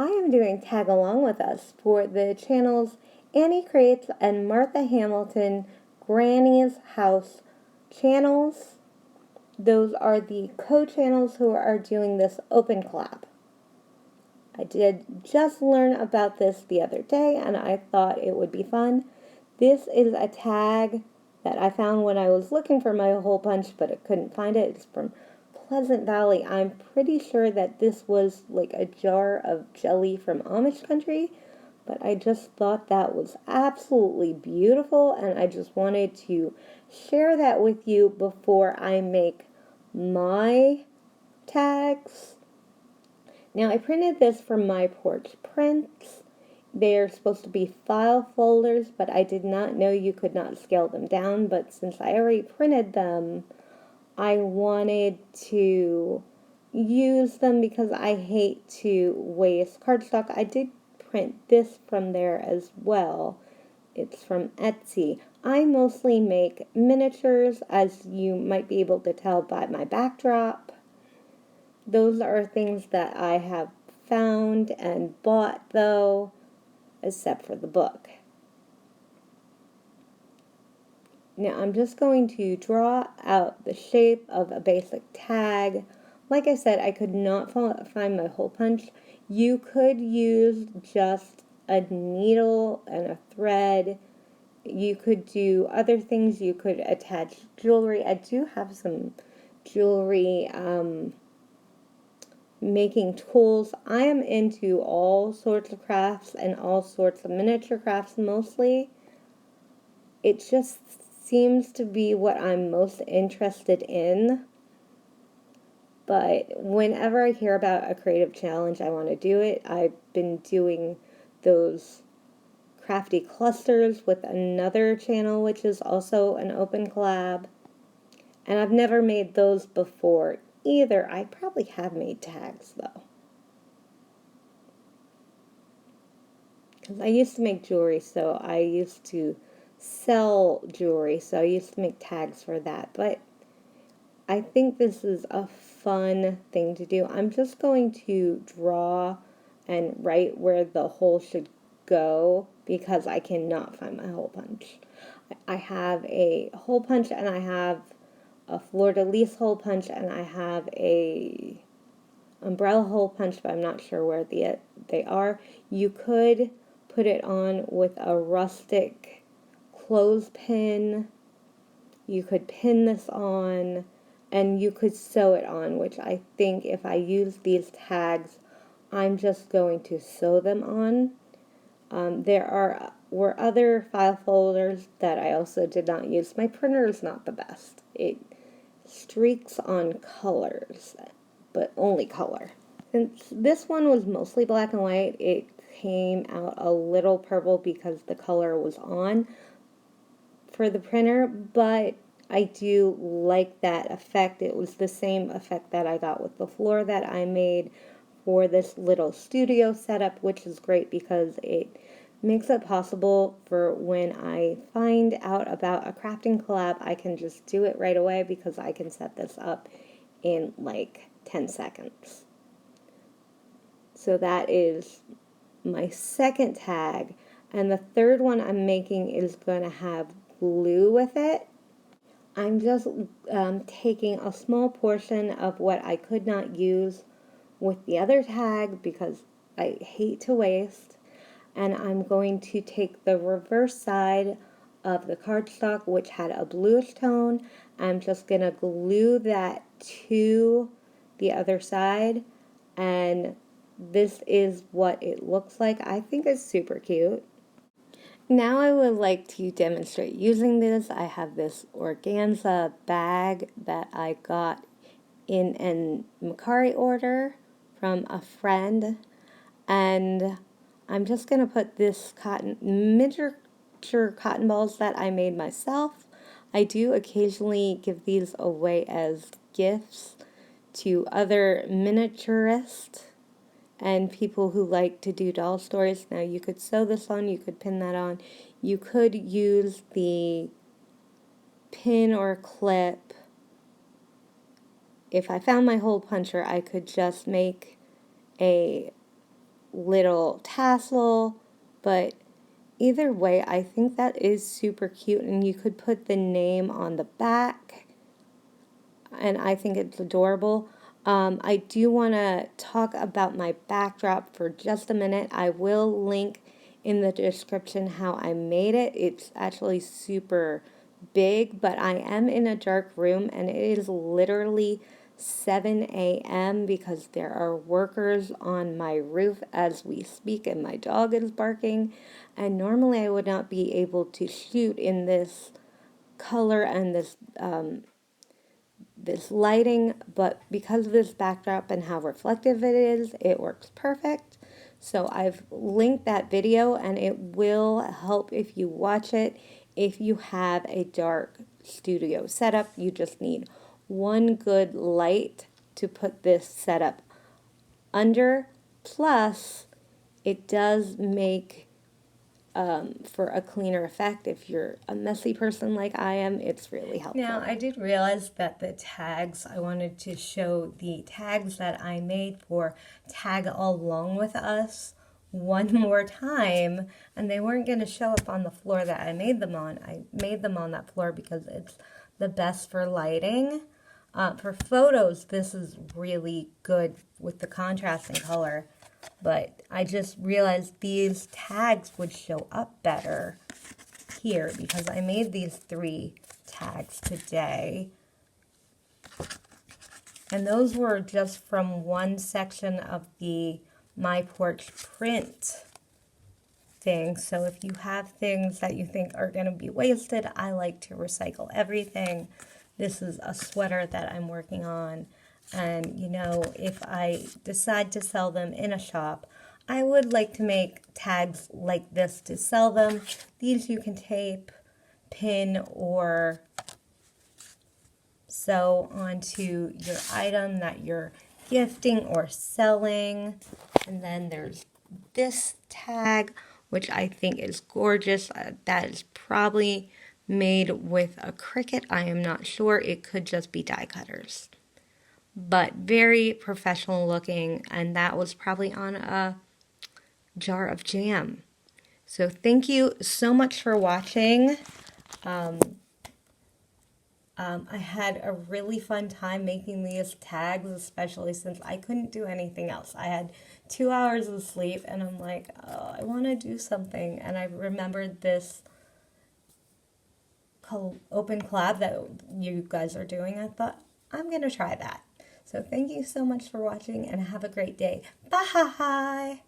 I am doing Tag Along With Us for the channels Annie Creates and Martha Hamilton Granny's House channels. Those are the co-channels who are doing this open collab. I did just learn about this the other day and I thought it would be fun. This is a tag that I found when I was looking for my hole punch, but I couldn't find it. It's from Pleasant Valley. I'm pretty sure that this was like a jar of jelly from Amish country, but I just thought that was absolutely beautiful and I just wanted to share that with you before I make my tags. Now I printed this from My Porch Prints. They are supposed to be file folders, but I did not know you could not scale them down, but since I already printed them, I wanted to use them because I hate to waste cardstock. I did print this from there as well. It's from Etsy. I mostly make miniatures, as you might be able to tell by my backdrop. Those are things that I have found and bought though, except for the book. Now I'm just going to draw out the shape of a basic tag. Like I said, I could not find my hole punch. You could use just a needle and a thread. You could do other things. You could attach jewelry. I do have some jewelry making tools. I am into all sorts of crafts and all sorts of miniature crafts mostly. It just seems to be what I'm most interested in. But whenever I hear about a creative challenge, I want to do it. I've been doing those crafty clusters with another channel, which is also an open collab. And I've never made those before either. I probably have made tags though. Because I used to make jewelry, so I used to sell jewelry, so I used to make tags for that. But I think this is a fun thing to do. I'm just going to draw and write where the hole should go because I cannot find my hole punch. I have a hole punch and I have a fleur-de-lis hole punch and I have a umbrella hole punch, but I'm not sure where they are. You could put it on with a rustic clothespin. You could pin this on and you could sew it on, which I think if I use these tags, I'm just going to sew them on. Were other file folders that I also did not use. My printer is not the best. It streaks on colors, but only color. Since this one was mostly black and white, it came out a little purple because the color was on for the printer, but I do like that effect. It was the same effect that I got with the floor that I made for this little studio setup, which is great because it makes it possible for when I find out about a crafting collab, I can just do it right away because I can set this up in like 10 seconds. So that is my second tag, and the third one I'm making is going to have glue with it. I'm just taking a small portion of what I could not use with the other tag because I hate to waste, and I'm going to take the reverse side of the cardstock, which had a bluish tone. I'm just going to glue that to the other side, and this is what it looks like. I think it's super cute. Now I would like to demonstrate using this. I have this organza bag that I got in an Macari order from a friend, and I'm just going to put this miniature cotton balls that I made myself. I do occasionally give these away as gifts to other miniaturists and people who like to do doll stories. Now you could sew this on, you could pin that on, you could use the pin or clip. If I found my hole puncher, I could just make a little tassel, but either way, I think that is super cute, and you could put the name on the back, and I think it's adorable. I do want to talk about my backdrop for just a minute. I will link in the description how I made it. It's actually super big, but I am in a dark room, and it is literally 7 a.m. because there are workers on my roof as we speak, and my dog is barking. And normally I would not be able to shoot in this color and this lighting, but because of this backdrop and how reflective it is, it works perfect. So I've linked that video, and it will help if you watch it. If you have a dark studio setup, you just need one good light to put this setup under. Plus, it does make for a cleaner effect. If you're a messy person like I am, it's really helpful. Now, I did realize that the tags, I wanted to show the tags that I made for Tag Along With Us one more time, and they weren't going to show up on the floor that I made them on. I made them on that floor because it's the best for lighting. For photos, this is really good with the contrasting color. But I just realized these tags would show up better here because I made these 3 tags today. And those were just from one section of the My Porch print thing. So if you have things that you think are going to be wasted, I like to recycle everything. This is a sweater that I'm working on. And, you know, if I decide to sell them in a shop, I would like to make tags like this to sell them. These you can tape, pin, or sew onto your item that you're gifting or selling. And then there's this tag, which I think is gorgeous. That is probably made with a Cricut. I am not sure. It could just be die cutters. But very professional looking, and that was probably on a jar of jam. So thank you so much for watching. I had a really fun time making these tags, especially since I couldn't do anything else. I had 2 hours of sleep, and I'm like, oh, I want to do something. And I remembered this open collab that you guys are doing. I thought, I'm going to try that. So thank you so much for watching, and have a great day. Bye!